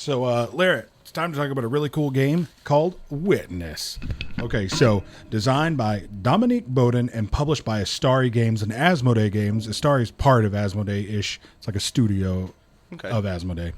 So, Larry, it's time to talk about a really cool game called Witness. Okay, so designed by Dominique Bowden and published by Astari Games and Asmodee Games. Astari is part of Asmodee-ish. It's like a studio of Asmodee.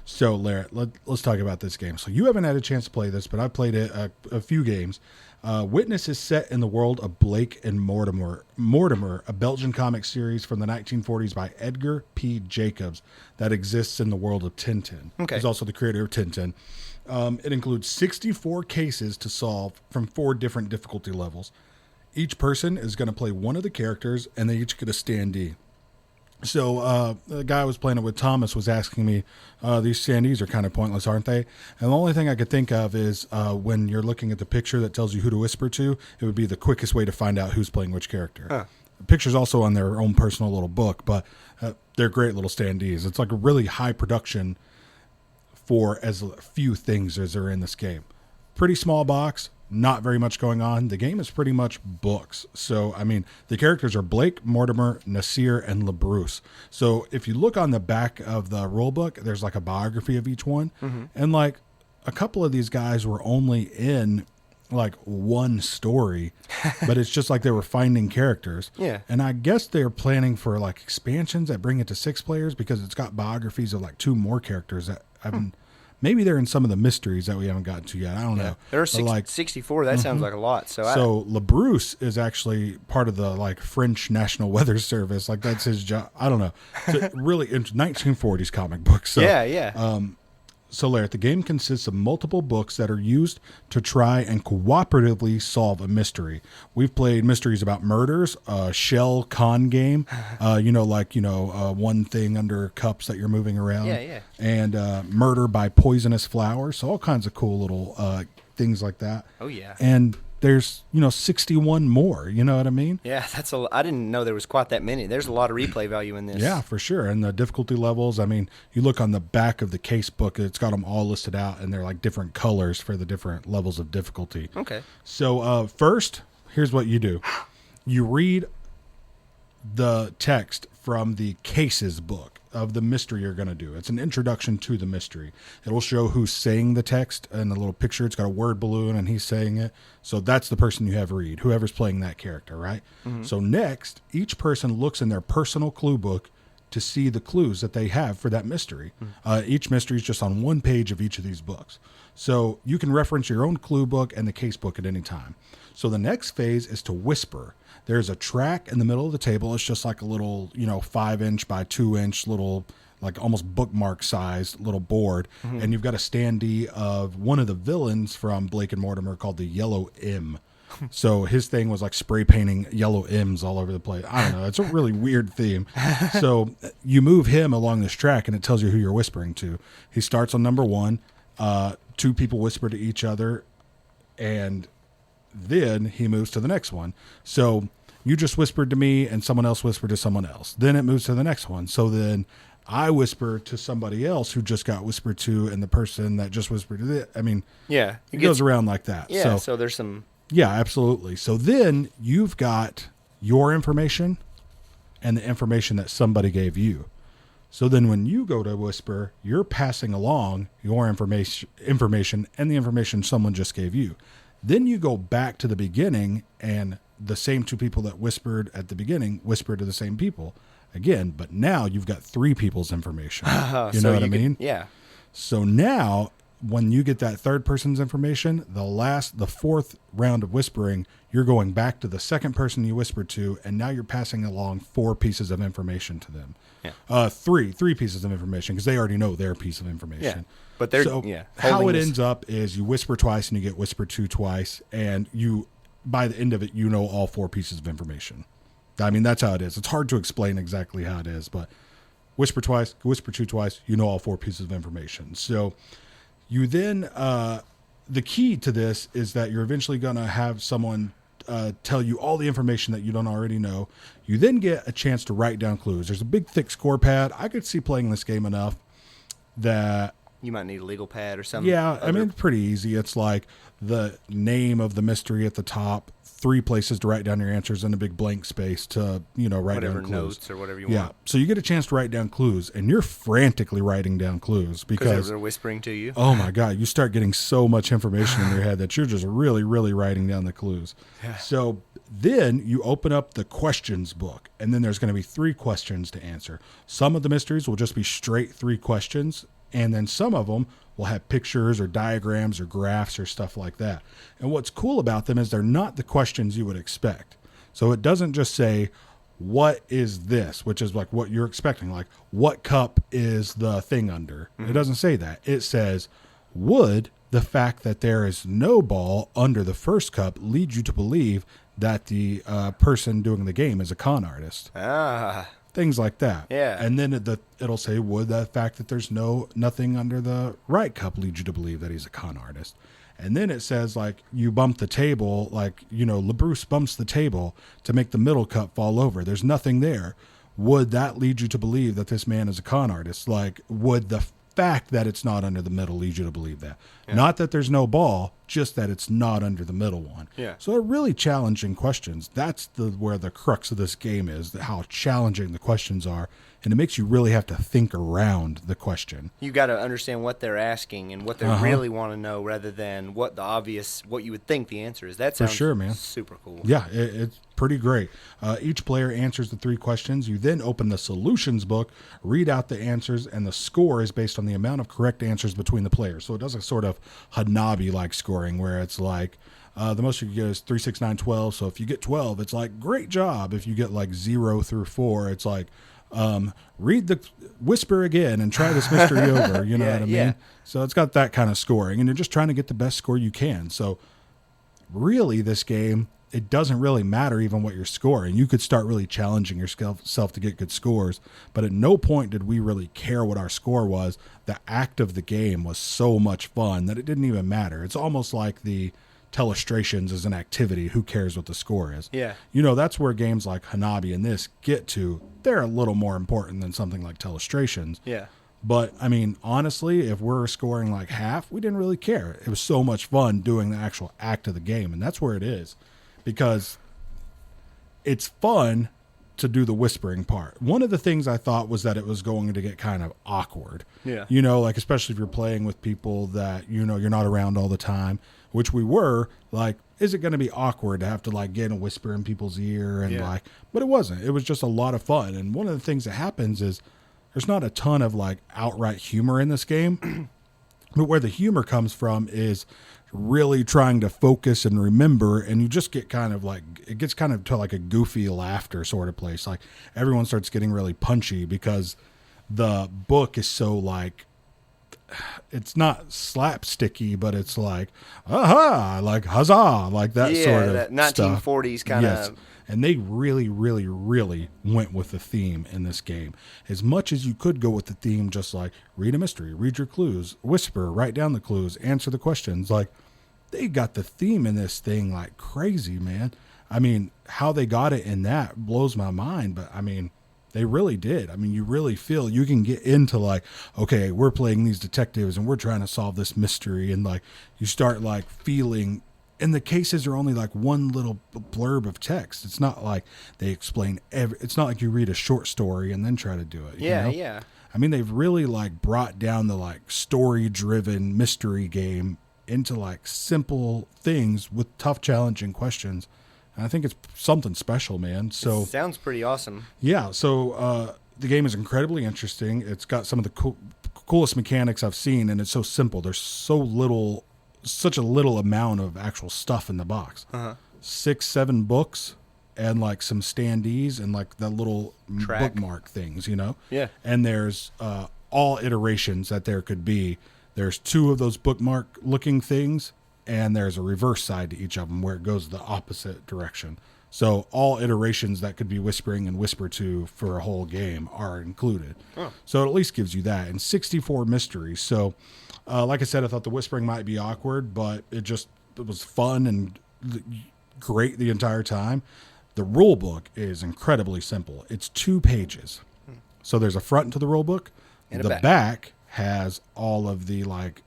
So, Larry, let's talk about this game. So, you haven't had a chance to play this, but I've played it a few games. Witness is set in the world of Blake and Mortimer, a Belgian comic series from the 1940s by Edgar P. Jacobs that exists in the world of Tintin. Okay. He's also the creator of Tintin. It includes 64 cases to solve from 4 different difficulty levels. Each person is going to play one of the characters, and they each get a standee. So the guy I was playing it with, Thomas, was asking me, these standees are kind of pointless, aren't they? And the only thing I could think of is when you're looking at the picture that tells you who to whisper to, it would be the quickest way to find out who's playing which character. Huh. The picture's also on their own personal little book, but they're great little standees. It's like a really high production for as few things as are in this game. Pretty small box. Not very much going on. The game is pretty much books. So, I mean, the characters are Blake, Mortimer, Nasir, and LaBruce. So, if you look on the back of the rule book, there's like a biography of each one. Mm-hmm. And like a couple of these guys were only in like one story, but it's just like they were finding characters. Yeah. And I guess they're planning for like expansions that bring it to 6 players because it's got biographies of like 2 more characters that haven't. Maybe they're in some of the mysteries that we haven't gotten to yet. I don't know. There are 64. That sounds like a lot. So LaBruce is actually part of the like French National Weather Service. Like that's his job. I don't know. It's really 1940s comic book. So, yeah. So, Larry, the game consists of multiple books that are used to try and cooperatively solve a mystery. We've played mysteries about murders, shell con game, one thing under cups that you're moving around. Yeah. And murder by poisonous flowers. So all kinds of cool little things like that. Oh, yeah. And there's, 61 more. You know what I mean? Yeah, I didn't know there was quite that many. There's a lot of replay value in this. Yeah, for sure. And the difficulty levels, I mean, you look on the back of the case book, it's got them all listed out, and they're like different colors for the different levels of difficulty. Okay. So first, here's what you do. You read the text from the cases book of the mystery you're going to do. It's an introduction to the mystery. It will show who's saying the text in a little picture. It's got a word balloon and he's saying it. So that's the person you have read, whoever's playing that character, right? Mm-hmm. So next, each person looks in their personal clue book to see the clues that they have for that mystery. Mm-hmm. Each mystery is just on one page of each of these books. So you can reference your own clue book and the case book at any time. So the next phase is to whisper. There's a track in the middle of the table. It's just like a little, 5-inch by 2-inch little, like almost bookmark sized little board. Mm-hmm. And you've got a standee of one of the villains from Blake and Mortimer called the Yellow M. So his thing was like spray painting yellow M's all over the place. I don't know. It's a really weird theme. So you move him along this track and it tells you who you're whispering to. He starts on number 1. 2 people whisper to each other, and then he moves to the next one. So you just whispered to me and someone else whispered to someone else. Then it moves to the next one. So then I whisper to somebody else who just got whispered to, and the person that just whispered to it. I mean, yeah, it goes around like that. Yeah, so there's some. Yeah, absolutely. So then you've got your information and the information that somebody gave you. So then when you go to whisper, you're passing along your information and the information someone just gave you. Then you go back to the beginning, and the same 2 people that whispered at the beginning whisper to the same people again. But now you've got 3 people's information. You know what I mean? Yeah. So now when you get that third person's information, the 4th round of whispering, you're going back to the second person you whispered to, and now you're passing along 4 pieces of information to them. Yeah. 3 pieces of information because they already know their piece of information. Yeah. But they're how it ends up is you whisper twice and you get whispered to twice, and you by the end of it you know all 4 pieces of information. I mean, that's how it is. It's hard to explain exactly how it is, but whisper twice, whisper to twice, you know all 4 pieces of information. So you then the key to this is that you're eventually going to have someone tell you all the information that you don't already know. You then get a chance to write down clues. There's a big thick score pad. I could see playing this game enough that you might need a legal pad or something. Yeah, I mean, it's pretty easy. It's like the name of the mystery at the top, 3 places to write down your answers and a big blank space to, write whatever down clues. Notes or whatever you Yeah. want. So you get a chance to write down clues, and you're frantically writing down clues because they're whispering to you. oh my God, you start getting so much information in your head that you're just really, really writing down the clues. Yeah. So then you open up the questions book, and then there's going to be 3 questions to answer. Some of the mysteries will just be straight 3 questions, and then some of them will have pictures or diagrams or graphs or stuff like that. And what's cool about them is they're not the questions you would expect. So it doesn't just say, what is this? Which is like what you're expecting. Like, what cup is the thing under? It doesn't say that. It says, would the fact that there is no ball under the first cup lead you to believe that the person doing the game is a con artist? Ah. Things like that. Yeah. And then it'll say, would the fact that there's nothing under the right cup lead you to believe that he's a con artist? And then it says, like, you bump the table, like, LeBruce bumps the table to make the middle cup fall over. There's nothing there. Would that lead you to believe that this man is a con artist? Like, would the fact that it's not under the middle lead you to believe that? Yeah. Not that there's no ball, just that it's not under the middle one. Yeah. So they're really challenging questions. That's where the crux of this game is, how challenging the questions are. And it makes you really have to think around the question. You got to understand what they're asking and what they really want to know, rather than what you would think the answer is. That sounds for sure, man. Super cool. Yeah, it's pretty great. Each player answers the 3 questions. You then open the solutions book, read out the answers, and the score is based on the amount of correct answers between the players. So it does a sort of Hanabi-like scoring where it's like, the most you can get is 3, 6, 9, 12. So if you get 12, it's like, great job. If you get like 0 through 4, it's like, read the whisper again and try this mystery over. You know what I mean? Yeah. So it's got that kind of scoring, and you're just trying to get the best score you can. So really, this game, it doesn't really matter even what you're scoring. You could start really challenging yourself to get good scores, but at no point did we really care what our score was. The act of the game was so much fun that it didn't even matter. It's almost like the telestrations as an activity. Who cares what the score is? Yeah. That's where games like Hanabi and this get to. They're a little more important than something like telestrations. Yeah. But, I mean, honestly, if we're scoring like half, we didn't really care. It was so much fun doing the actual act of the game, and that's where it is. Because it's fun to do the whispering part. One of the things I thought was that it was going to get kind of awkward. Yeah. Like, especially if you're playing with people that, you're not around all the time, which we were, like, is it going to be awkward to have to, like, get a whisper in people's ear? And but it wasn't. It was just a lot of fun. And one of the things that happens is there's not a ton of, like, outright humor in this game. But where the humor comes from is really trying to focus and remember, and you just get kind of like, it gets kind of to like a goofy laughter sort of place. Like, everyone starts getting really punchy because the book is so, like, it's not slapsticky, but it's like, aha, like huzzah, like that sort of that 1940s kind of. Yes. And they really, really, really went with the theme in this game. As much as you could go with the theme, just like read a mystery, read your clues, whisper, write down the clues, answer the questions. Like, they got the theme in this thing like crazy, man. I mean, how they got it in that blows my mind. But, I mean, they really did. I mean, you really feel you can get into like, okay, we're playing these detectives and we're trying to solve this mystery. And, like, you start like feeling. And the cases are only like one little blurb of text. It's not like they explain it's not like you read a short story and then try to do it. Yeah. I mean, they've really like brought down the like story-driven mystery game into like simple things with tough, challenging questions. And I think it's something special, man. So it sounds pretty awesome. Yeah. So the game is incredibly interesting. It's got some of the coolest mechanics I've seen, and it's so simple. There's such a little amount of actual stuff in the box. 6, 7 books and like some standees and like the little bookmark things, Yeah. And there's all iterations that there could be. There's 2 of those bookmark looking things, and there's a reverse side to each of them where it goes the opposite direction. So all iterations that could be whispering and whisper to for a whole game are included. So it at least gives you that. And 64 mysteries. So like I said, I thought the whispering might be awkward, but it was fun and great the entire time. The rule book is incredibly simple. It's 2 pages. So there's a front to the rule book. And the back has all of the, like,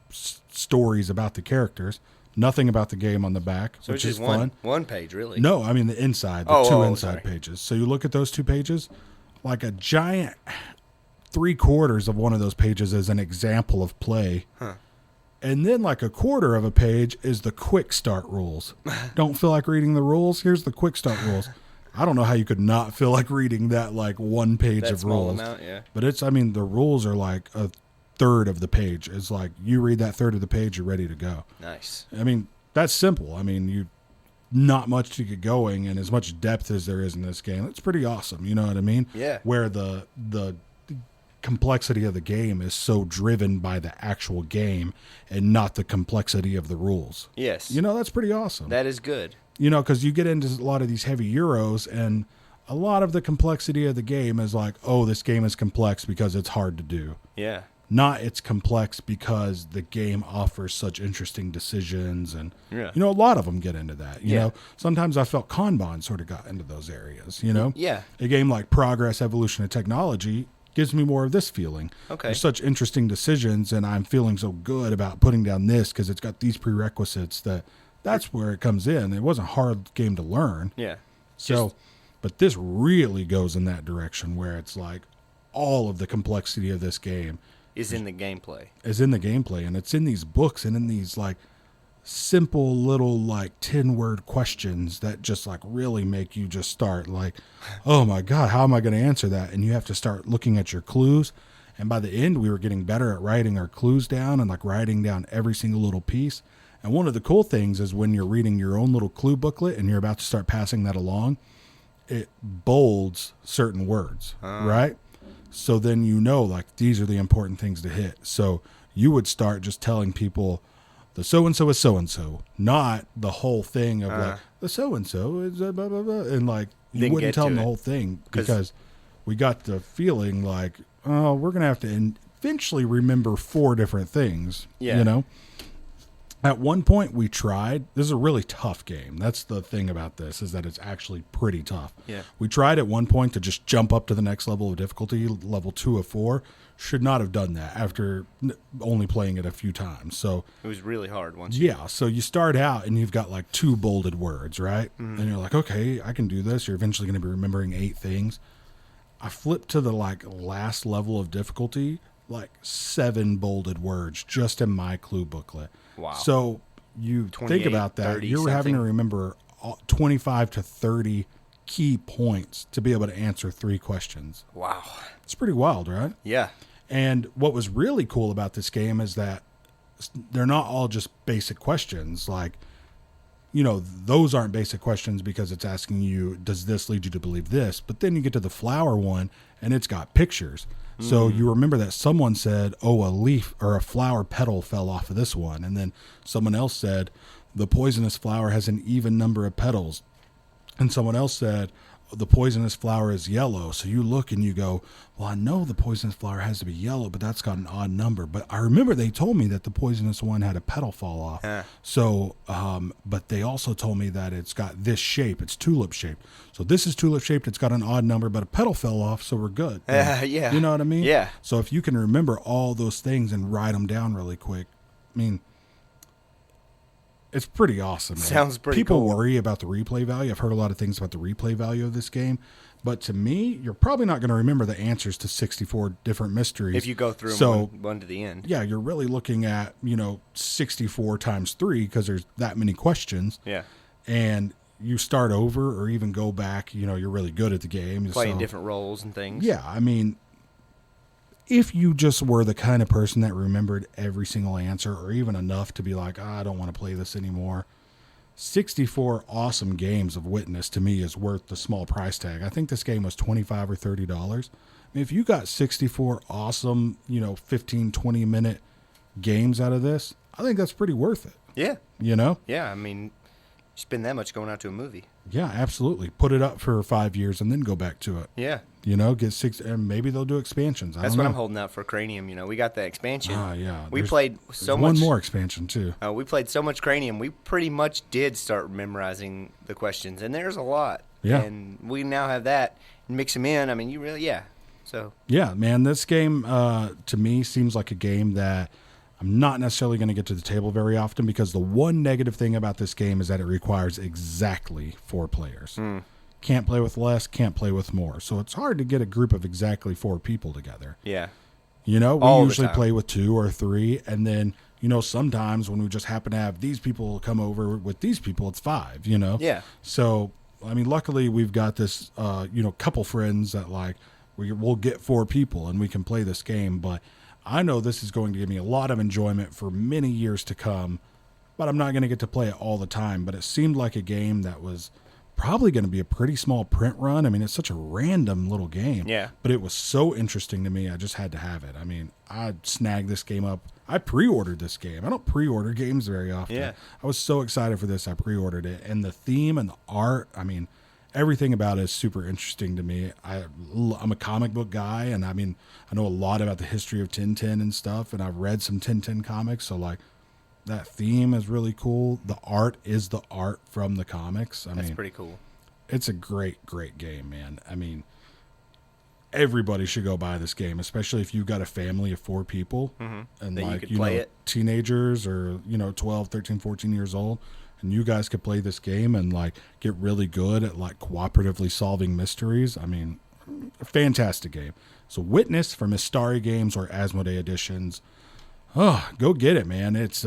stories about the characters. Nothing about the game on the back, So which it's is just fun. one page, really. No, I mean the inside, the two inside pages. So you look at those 2 pages, like a giant 3/4 of one of those pages is an example of play. Huh. And then like a quarter of a page is the quick start rules. Don't feel like reading the rules? Here's the quick start rules. I don't know how you could not feel like reading that like 1 page that of small rules. amount, yeah. But it's, I mean, the rules are like a third of the page. It's like you read that third of the page, you're ready to go. Nice. I mean, that's simple. I mean, you not much to get going, and as much depth as there is in this game, it's pretty awesome. You know what I mean? Yeah. Where the complexity of the game is so driven by the actual game and not the complexity of the rules. Yes. You know, that's pretty awesome. That is good. You know, because you get into a lot of these heavy Euros, and a lot of the complexity of the game is like, oh, this game is complex because it's hard to do. Yeah. Not it's complex because the game offers such interesting decisions. And, Yeah. you know, a lot of them get into that. You Yeah. know, sometimes I felt Kanban sort of got into those areas, you know? Yeah. A game like Progress, Evolution, and Technology gives me more of this feeling. Okay. There's such interesting decisions, and I'm feeling so good about putting down this because it's got these prerequisites that's where it comes in. It wasn't a hard game to learn. Yeah. So, but this really goes in that direction where it's like all of the complexity of this game Is in the gameplay. is in the gameplay, and it's in these books and in these like simple little like 10-word questions that just like really make you just start like, oh my God, how am I going to answer that? And you have to start looking at your clues. And by the end, we were getting better at writing our clues down and like writing down every single little piece. And one of the cool things is when you're reading your own little clue booklet and you're about to start passing that along, it bolds certain words, right? So then you know, like, these are the important things to hit. So you would start just telling people the so-and-so is so-and-so, not the whole thing of like, the so-and-so is blah, blah, blah. And like, you Didn't wouldn't get tell to them the it. whole thing because we got the feeling like, oh, we're going to have to eventually remember 4 different things, Yeah. you know? At one point we tried, this is a really tough game. That's the thing about this, is that it's actually pretty tough. Yeah. We tried at one point to just jump up to the next level of difficulty, level 2 of 4. Should not have done that after only playing it a few times. So It was really hard once. yeah, so you start out and you've got like 2 bolded words, right? And you're like, okay, I can do this. You're eventually going to be remembering 8 things. I flipped to the like last level of difficulty, like 7 bolded words just in my clue booklet. Wow. So you think 28, about that. 30 You're having to something. remember 25 to 30 key points to be able to answer 3 questions. Wow. It's pretty wild, right? Yeah. And what was really cool about this game is that they're not all just basic questions. Like, you know, those aren't basic questions because it's asking you, does this lead you to believe this? But then you get to the flower one and it's got pictures. So you remember that someone said, oh, a leaf or a flower petal fell off of this one. And then someone else said, the poisonous flower has an even number of petals. And someone else said, the poisonous flower is yellow. So you look and you go, well, I know the poisonous flower has to be yellow, but that's got an odd number. But I remember they told me that the poisonous one had a petal fall off. So, but they also told me that it's got this shape. It's tulip shaped. So this is tulip shaped. It's got an odd number, but a petal fell off. So we're good. Yeah. You know what I mean? Yeah. So if you can remember all those things and write them down really quick, I mean, it's pretty awesome, man. Sounds pretty People cool. worry about the replay value. I've heard a lot of things about the replay value of this game. But to me, you're probably not going to remember the answers to 64 different mysteries. If you go through them so, one to the end. yeah, you're really looking at, 64 times 3 because there's that many questions. Yeah. And you start over or even go back, you're really good at the game. Playing so, different roles and things. yeah, I mean, if you just were the kind of person that remembered every single answer or even enough to be like, I don't want to play this anymore, 64 awesome games of Witness to me is worth the small price tag. I think this game was $25 or $30. I mean, if you got 64 awesome, 15, 20-minute games out of this, I think that's pretty worth it. Yeah. Yeah. I mean, you spend that much going out to a movie. Yeah, absolutely. Put it up for 5 years and then go back to it. Yeah. Get 6, and maybe they'll do expansions. I That's don't what know. I'm holding out for Cranium. We got the expansion. Yeah. We There's- played so there's much. one more expansion too. We played so much Cranium. We pretty much did start memorizing the questions, and there's a lot. Yeah. And we now have that and mix them in. I mean, you really, yeah. So Yeah, man, this game to me seems like a game that I'm not necessarily going to get to the table very often because the one negative thing about this game is that it requires exactly 4 players. Can't play with less, can't play with more. So it's hard to get a group of exactly 4 people together. Yeah. You know, we All the usually time. play with 2 or 3, and then, you know, sometimes when we just happen to have these people come over with these people, it's 5, you know? Yeah. So, I mean, luckily we've got this, you know, couple friends that, like, we'll get 4 people and we can play this game, but I know this is going to give me a lot of enjoyment for many years to come, but I'm not going to get to play it all the time. But it seemed like a game that was probably going to be a pretty small print run. I mean, it's such a random little game. Yeah. But it was so interesting to me, I just had to have it. I mean, I snagged this game up. I pre-ordered this game. I don't pre-order games very often. Yeah. I was so excited for this, I pre-ordered it. And the theme and the art, I mean, everything about it is super interesting to me. I'm a comic book guy, and I mean, I know a lot about the history of Tintin and stuff, and I've read some Tintin comics, so, like, that theme is really cool. The art is the art from the comics. That's pretty cool. It's a great, great game, man. I mean, everybody should go buy this game, especially if you've got a family of 4 people and That you like, could you play know, it. teenagers or, you know, 12, 13, 14 years old, and you guys could play this game and, like, get really good at, like, cooperatively solving mysteries. I mean, a fantastic game. So Witness from Astari Games or Asmodee Editions. Oh, go get it, man. It's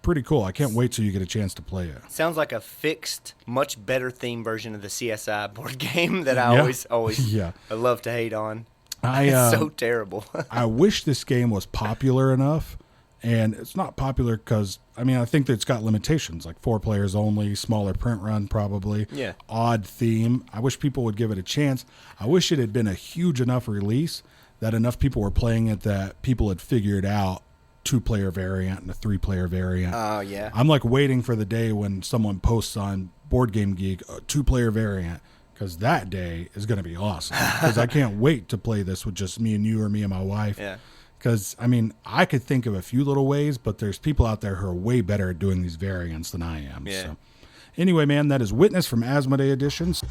pretty cool. I can't wait till you get a chance to play it. Sounds like a fixed, much better theme version of the CSI board game that I Yeah. always Yeah. I love to hate on. I It's so terrible. I wish this game was popular enough, and it's not popular because, I mean, I think that it's got limitations, like 4 players only, smaller print run probably, Yeah. odd theme. I wish people would give it a chance. I wish it had been a huge enough release that enough people were playing it that people had figured out 2-player variant and a 3-player variant. Oh, yeah. I'm like waiting for the day when someone posts on Board Game Geek a 2-player variant, because that day is going to be awesome. Because I can't wait to play this with just me and you or me and my wife. Yeah. Because, I mean, I could think of a few little ways, but there's people out there who are way better at doing these variants than I am. Yeah. So, anyway, man, that is Witness from Asmodee Editions.